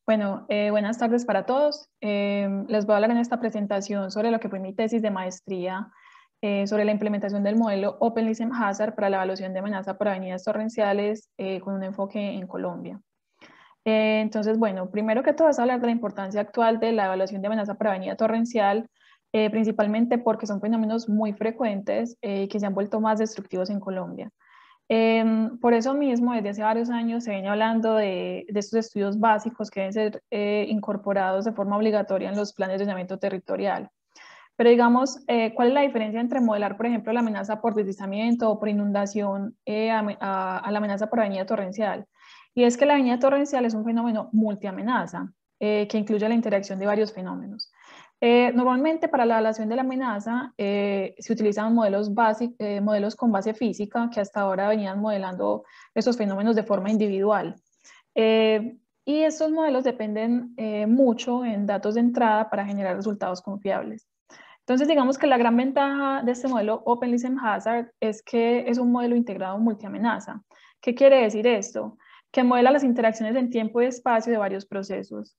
Buenas tardes para todos. Les voy a hablar en esta presentación sobre lo que fue mi tesis de maestría sobre la implementación del modelo Open Listen Hazard para la evaluación de amenaza por avenidas torrenciales con un enfoque en Colombia. Primero que todo es hablar de la importancia actual de la evaluación de amenaza por avenida torrencial, principalmente porque son fenómenos muy frecuentes que se han vuelto más destructivos en Colombia. Por eso mismo, desde hace varios años se viene hablando de estos estudios básicos que deben ser incorporados de forma obligatoria en los planes de ordenamiento territorial. Pero digamos, ¿cuál es la diferencia entre modelar, por ejemplo, la amenaza por deslizamiento o por inundación a la amenaza por avenida torrencial? Y es que la avenida torrencial es un fenómeno multiamenaza que incluye la interacción de varios fenómenos. Normalmente para la evaluación de la amenaza se utilizan modelos con base física que hasta ahora venían modelando esos fenómenos de forma individual. Y estos modelos dependen mucho en datos de entrada para generar resultados confiables. Entonces, digamos que la gran ventaja de este modelo Open Listen Hazard es que es un modelo integrado multiamenaza. ¿Qué quiere decir esto? Que modela las interacciones en tiempo y espacio de varios procesos.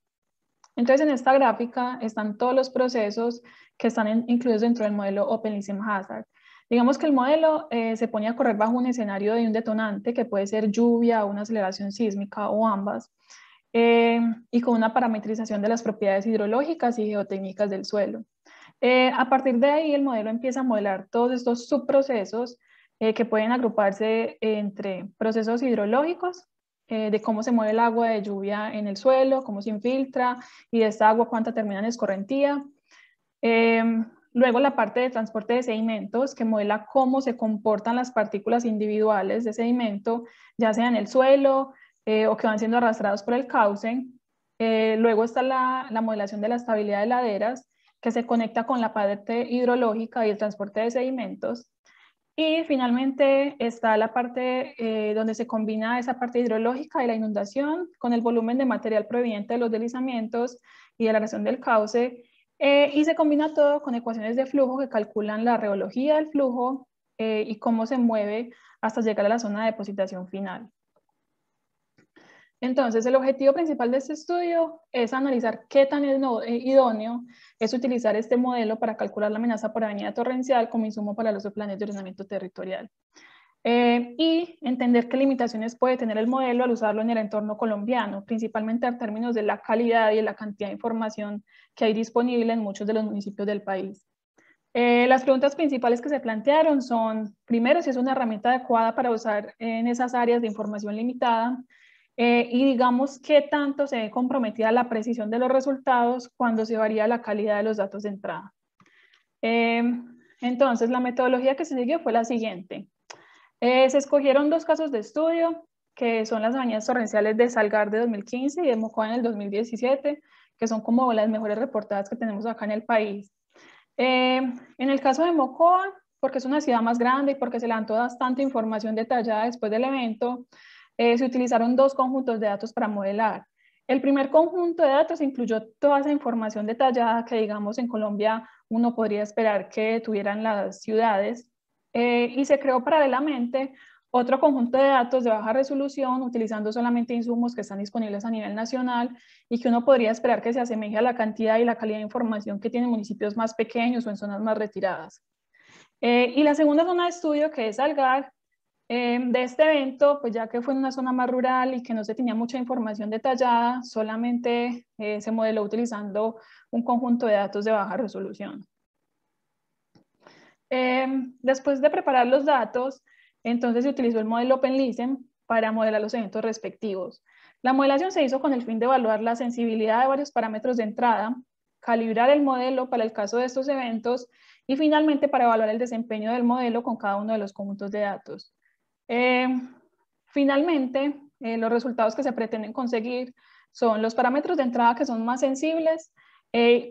Entonces, en esta gráfica están todos los procesos que están incluidos dentro del modelo Open Listen Hazard. Digamos que el modelo se pone a correr bajo un escenario de un detonante que puede ser lluvia o una aceleración sísmica o ambas, y con una parametrización de las propiedades hidrológicas y geotécnicas del suelo. A partir de ahí, el modelo empieza a modelar todos estos subprocesos que pueden agruparse entre procesos hidrológicos, de cómo se mueve el agua de lluvia en el suelo, cómo se infiltra y de esta agua cuánta termina en escorrentía. Luego la parte de transporte de sedimentos, que modela cómo se comportan las partículas individuales de sedimento, ya sea en el suelo o que van siendo arrastrados por el cauce. Luego está la modelación de la estabilidad de laderas, que se conecta con la parte hidrológica y el transporte de sedimentos. Y finalmente está la parte donde se combina esa parte hidrológica de la inundación con el volumen de material proveniente de los deslizamientos y de la erosión del cauce, y se combina todo con ecuaciones de flujo que calculan la reología del flujo y cómo se mueve hasta llegar a la zona de depositación final. Entonces, el objetivo principal de este estudio es analizar qué tan idóneo es utilizar este modelo para calcular la amenaza por avenida torrencial como insumo para los planes de ordenamiento territorial. Y entender qué limitaciones puede tener el modelo al usarlo en el entorno colombiano, principalmente en términos de la calidad y la cantidad de información que hay disponible en muchos de los municipios del país. Las preguntas principales que se plantearon son, primero, si es una herramienta adecuada para usar en esas áreas de información limitada, y digamos qué tanto se ve comprometida la precisión de los resultados cuando se varía la calidad de los datos de entrada. Entonces, la metodología que se siguió fue la siguiente. Se escogieron dos casos de estudio, que son las avenidas torrenciales de Salgar de 2015 y de Mocoa en el 2017, que son como las mejores reportadas que tenemos acá en el país. En el caso de Mocoa, porque es una ciudad más grande y porque se levantó bastante información detallada después del evento, se utilizaron dos conjuntos de datos para modelar. El primer conjunto de datos incluyó toda esa información detallada que, digamos, en Colombia uno podría esperar que tuvieran las ciudades, y se creó paralelamente otro conjunto de datos de baja resolución utilizando solamente insumos que están disponibles a nivel nacional y que uno podría esperar que se asemeje a la cantidad y la calidad de información que tienen municipios más pequeños o en zonas más retiradas. Y la segunda zona de estudio, que es Salgar, de este evento, pues ya que fue en una zona más rural y que no se tenía mucha información detallada, solamente se modeló utilizando un conjunto de datos de baja resolución. Después de preparar los datos, entonces se utilizó el modelo OpenListen para modelar los eventos respectivos. La modelación se hizo con el fin de evaluar la sensibilidad de varios parámetros de entrada, calibrar el modelo para el caso de estos eventos y finalmente para evaluar el desempeño del modelo con cada uno de los conjuntos de datos. Finalmente, los resultados que se pretenden conseguir son los parámetros de entrada que son más sensibles,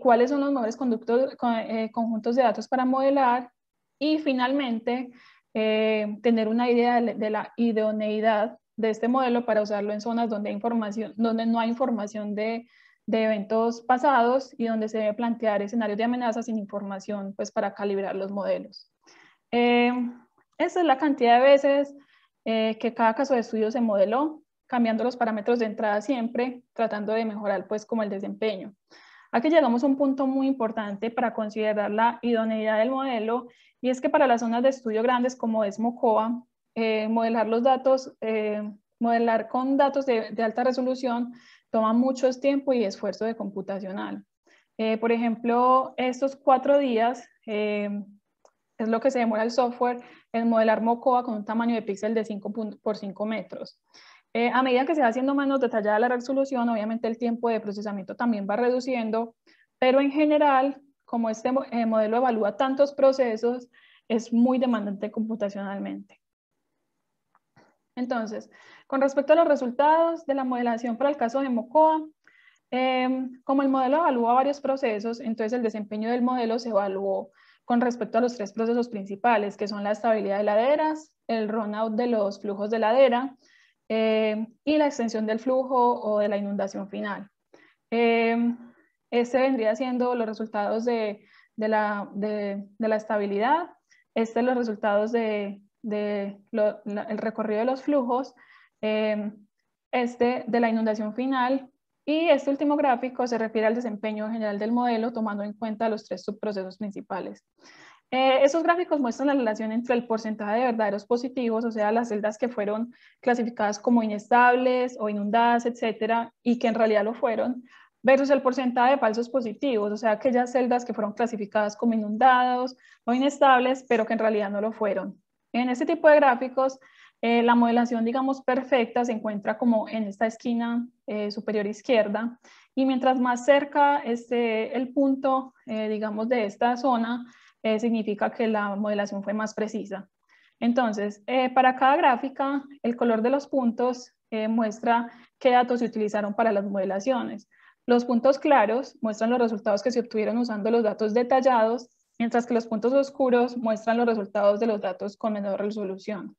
cuáles son los mejores conjuntos de datos para modelar y finalmente tener una idea de la idoneidad de este modelo para usarlo en zonas donde no hay información de eventos pasados y donde se debe plantear escenarios de amenazas sin información pues, para calibrar los modelos. Esa es la cantidad de veces que cada caso de estudio se modeló. cambiando los parámetros de entrada siempre, tratando de mejorar pues como el desempeño. Aquí llegamos a un punto muy importante para considerar la idoneidad del modelo, y es que para las zonas de estudio grandes como es Mocoa, modelar los datos, modelar con datos de alta resolución toma mucho tiempo y esfuerzo de computacional. Por ejemplo, estos 4 días es lo que se demora el software en modelar Mocoa con un tamaño de píxel de 5 por 5 metros. A medida que se va haciendo menos detallada la resolución, obviamente el tiempo de procesamiento también va reduciendo, pero en general, como este modelo evalúa tantos procesos, es muy demandante computacionalmente. Entonces, con respecto a los resultados de la modelación para el caso de Mocoa, como el modelo evalúa varios procesos, entonces el desempeño del modelo se evaluó con respecto a los 3 procesos principales, que son la estabilidad de laderas, el runout de los flujos de ladera y la extensión del flujo o de la inundación final. Este vendría siendo los resultados de la estabilidad, los resultados el recorrido de los flujos, de la inundación final, y este último gráfico se refiere al desempeño general del modelo tomando en cuenta los 3 subprocesos principales. Esos gráficos muestran la relación entre el porcentaje de verdaderos positivos, o sea, las celdas que fueron clasificadas como inestables o inundadas, etcétera, y que en realidad lo fueron, versus el porcentaje de falsos positivos, o sea, aquellas celdas que fueron clasificadas como inundados o inestables, pero que en realidad no lo fueron. En este tipo de gráficos, la modelación, digamos, perfecta se encuentra como en esta esquina superior izquierda, y mientras más cerca esté el punto, digamos, de esta zona, significa que la modelación fue más precisa. Entonces, para cada gráfica, el color de los puntos muestra qué datos se utilizaron para las modelaciones. Los puntos claros muestran los resultados que se obtuvieron usando los datos detallados, mientras que los puntos oscuros muestran los resultados de los datos con menor resolución.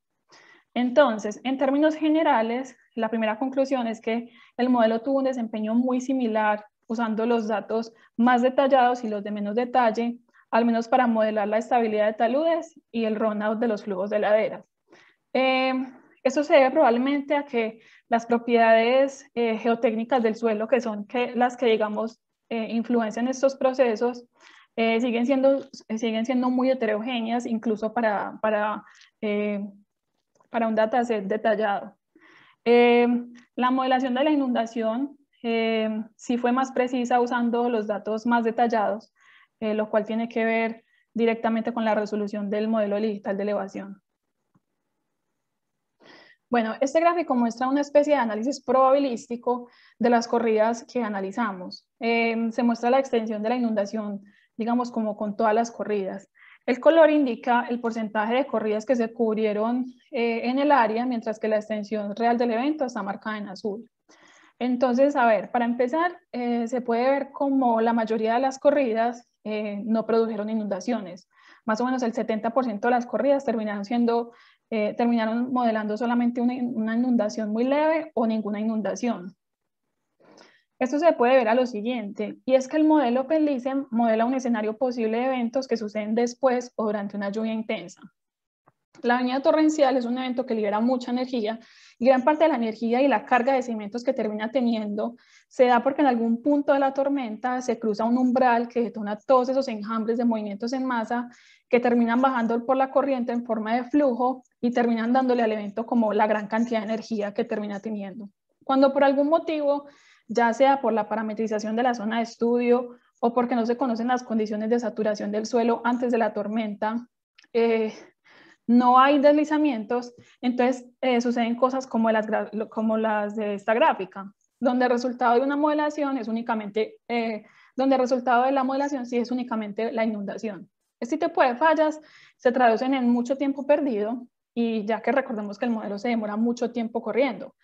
Entonces, en términos generales, la primera conclusión es que el modelo tuvo un desempeño muy similar usando los datos más detallados y los de menos detalle, al menos para modelar la estabilidad de taludes y el runout de los flujos de laderas. Esto se debe probablemente a que las propiedades geotécnicas del suelo, que son las que, digamos, influencian estos procesos, siguen siendo muy heterogéneas, incluso para un dataset detallado. La modelación de la inundación sí fue más precisa usando los datos más detallados, lo cual tiene que ver directamente con la resolución del modelo digital de elevación. Bueno, este gráfico muestra una especie de análisis probabilístico de las corridas que analizamos. Se muestra la extensión de la inundación, digamos, como con todas las corridas. El color indica el porcentaje de corridas que se cubrieron en el área, mientras que la extensión real del evento está marcada en azul. Entonces, a ver, para empezar, se puede ver como la mayoría de las corridas no produjeron inundaciones. Más o menos el 70% de las corridas terminaron modelando solamente una inundación muy leve o ninguna inundación. Esto se puede ver a lo siguiente, y es que el modelo PENLICEN modela un escenario posible de eventos que suceden después o durante una lluvia intensa. La bañada torrencial es un evento que libera mucha energía, y gran parte de la energía y la carga de sedimentos que termina teniendo se da porque en algún punto de la tormenta se cruza un umbral que detona todos esos enjambres de movimientos en masa que terminan bajando por la corriente en forma de flujo y terminan dándole al evento como la gran cantidad de energía que termina teniendo. Cuando por algún motivo, ya sea por la parametrización de la zona de estudio o porque no se conocen las condiciones de saturación del suelo antes de la tormenta, no hay deslizamientos, entonces suceden cosas como las de esta gráfica, donde el resultado de una modelación es únicamente, donde el resultado de la modelación sí es únicamente la inundación. Este tipo de fallas se traducen en mucho tiempo perdido, y ya que recordemos que el modelo se demora mucho tiempo corriendo.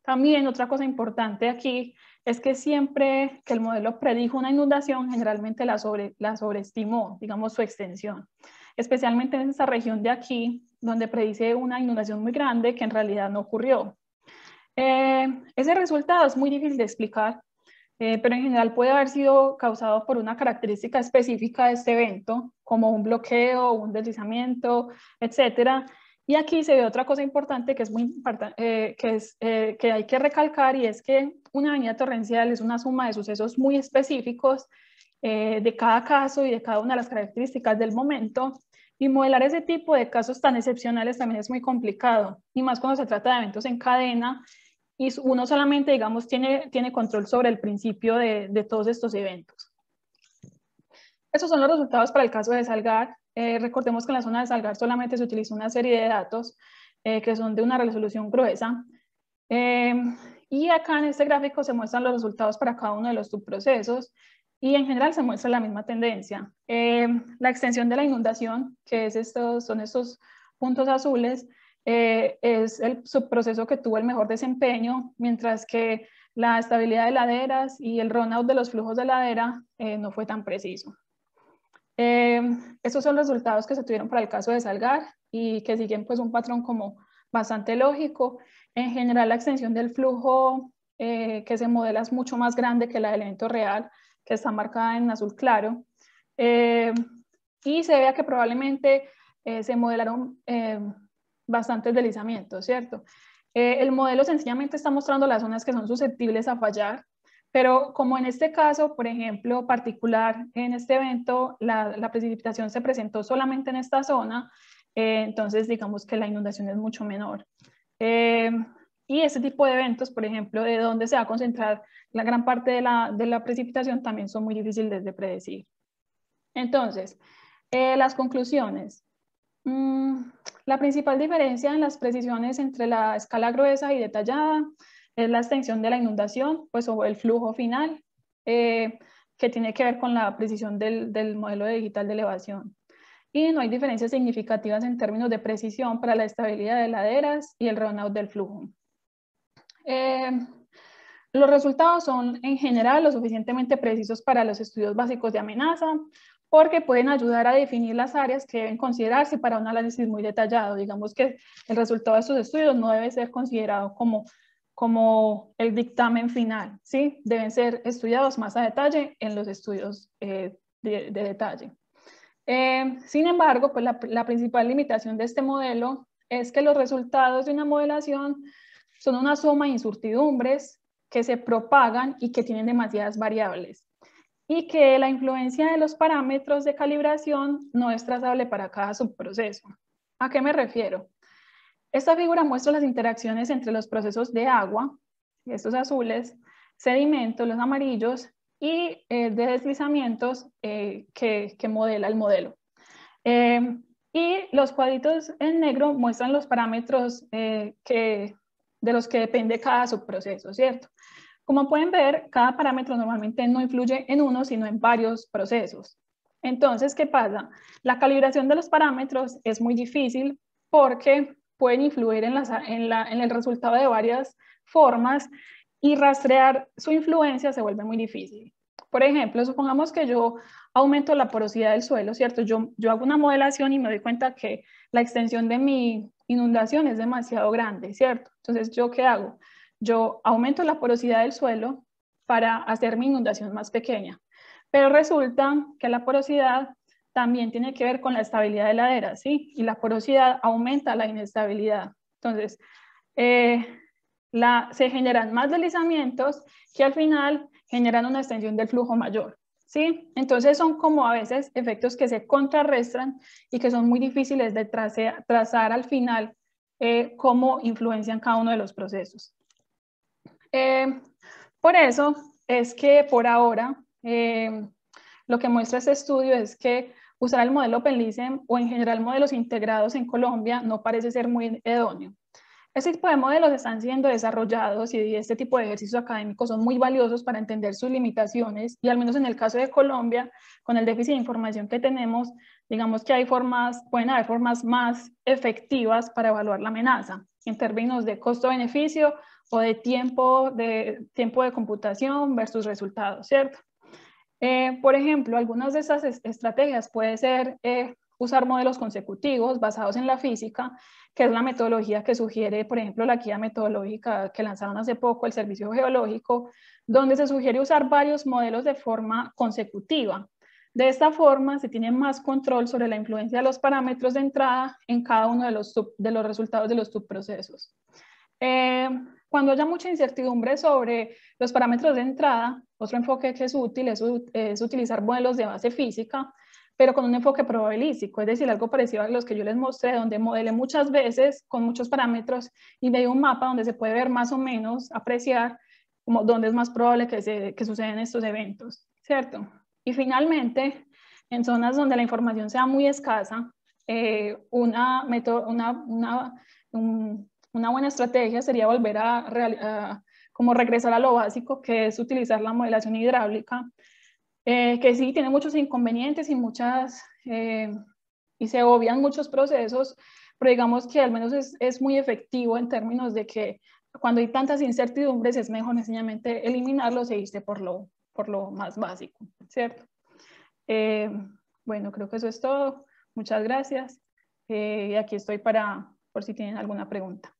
También otra cosa importante aquí es que siempre que el modelo predijo una inundación, generalmente la sobreestimó, digamos, su extensión, especialmente en esta región de aquí, donde predice una inundación muy grande que en realidad no ocurrió. Ese resultado es muy difícil de explicar, pero en general puede haber sido causado por una característica específica de este evento, como un bloqueo, un deslizamiento, etcétera, Y aquí se ve otra cosa importante que es muy importante, que hay que recalcar, y es que una avenida torrencial es una suma de sucesos muy específicos de cada caso y de cada una de las características del momento, y modelar ese tipo de casos tan excepcionales también es muy complicado, y más cuando se trata de eventos en cadena, y uno solamente, digamos, tiene control sobre el principio de todos estos eventos. Estos son los resultados para el caso de Salgar. Recordemos que en la zona de Salgar solamente se utilizó una serie de datos que son de una resolución gruesa. Y acá en este gráfico se muestran los resultados para cada uno de los subprocesos, y en general se muestra la misma tendencia. La extensión de la inundación, que son estos puntos azules, es el subproceso que tuvo el mejor desempeño, mientras que la estabilidad de laderas y el runout de los flujos de ladera no fue tan preciso. Estos son los resultados que se tuvieron para el caso de Salgar y que siguen pues un patrón como bastante lógico. En general, la extensión del flujo que se modela es mucho más grande que la del evento real, que está marcada en azul claro. Y se vea que probablemente se modelaron bastantes deslizamientos, ¿cierto? El modelo sencillamente está mostrando las zonas que son susceptibles a fallar, pero como en este caso, por ejemplo, particular, en este evento, la precipitación se presentó solamente en esta zona, entonces digamos que la inundación es mucho menor. Y este tipo de eventos, por ejemplo, de dónde se va a concentrar la gran parte de la precipitación, también son muy difíciles de predecir. Entonces, las conclusiones. La principal diferencia en las precisiones entre la escala gruesa y detallada es la extensión de la inundación, pues, o el flujo final, que tiene que ver con la precisión del modelo digital de elevación. Y no hay diferencias significativas en términos de precisión para la estabilidad de laderas y el runout del flujo. Los resultados son en general lo suficientemente precisos para los estudios básicos de amenaza, porque pueden ayudar a definir las áreas que deben considerarse para un análisis muy detallado. Digamos que el resultado de estos estudios no debe ser considerado como el dictamen final, ¿sí? Deben ser estudiados más a detalle en los estudios de detalle. Sin embargo, pues la principal limitación de este modelo es que los resultados de una modelación son una suma de incertidumbres que se propagan y que tienen demasiadas variables, y que la influencia de los parámetros de calibración no es trazable para cada subproceso. ¿A qué me refiero? Esta figura muestra las interacciones entre los procesos de agua, estos azules, sedimentos, los amarillos, y de deslizamientos que modela el modelo. Y los cuadritos en negro muestran los parámetros de los que depende cada subproceso, ¿cierto? Como pueden ver, cada parámetro normalmente no influye en uno, sino en varios procesos. Entonces, ¿qué pasa? La calibración de los parámetros es muy difícil porque pueden influir en el resultado de varias formas, y rastrear su influencia se vuelve muy difícil. Por ejemplo, supongamos que yo aumento la porosidad del suelo, ¿cierto? Yo hago una modelación y me doy cuenta que la extensión de mi inundación es demasiado grande, ¿cierto? Entonces, ¿yo qué hago? Yo aumento la porosidad del suelo para hacer mi inundación más pequeña, pero resulta que la porosidad también tiene que ver con la estabilidad de ladera, ¿sí? Y la porosidad aumenta la inestabilidad. Entonces, se generan más deslizamientos que al final generan una extensión del flujo mayor, ¿sí? Entonces son como a veces efectos que se contrarrestan y que son muy difíciles de trazar al final cómo influencian cada uno de los procesos. Por eso es que por ahora lo que muestra este estudio es que usar el modelo Penlisem o en general modelos integrados en Colombia no parece ser muy idóneo. Este tipo de modelos están siendo desarrollados y este tipo de ejercicios académicos son muy valiosos para entender sus limitaciones, y al menos en el caso de Colombia, con el déficit de información que tenemos, digamos que pueden haber formas más efectivas para evaluar la amenaza en términos de costo-beneficio o de tiempo de computación versus resultados, ¿cierto? Por ejemplo, algunas de esas estrategias puede ser usar modelos consecutivos basados en la física, que es la metodología que sugiere, por ejemplo, la guía metodológica que lanzaron hace poco el Servicio Geológico, donde se sugiere usar varios modelos de forma consecutiva. De esta forma, se tiene más control sobre la influencia de los parámetros de entrada en cada uno de los resultados de los subprocesos. Cuando haya mucha incertidumbre sobre los parámetros de entrada, otro enfoque que es útil es utilizar modelos de base física, pero con un enfoque probabilístico, es decir, algo parecido a los que yo les mostré, donde modelé muchas veces con muchos parámetros y me dio un mapa donde se puede ver más o menos, apreciar como dónde es más probable que sucedan estos eventos, ¿cierto? Y finalmente, en zonas donde la información sea muy escasa, una buena estrategia sería volver a como regresar a lo básico, que es utilizar la modelación hidráulica, que sí tiene muchos inconvenientes y se obvian muchos procesos, pero digamos que al menos es muy efectivo en términos de que cuando hay tantas incertidumbres es mejor sencillamente eliminarlos e irse por lo más básico, ¿cierto? Bueno, creo que eso es todo. Muchas gracias. Y aquí estoy por si tienen alguna pregunta.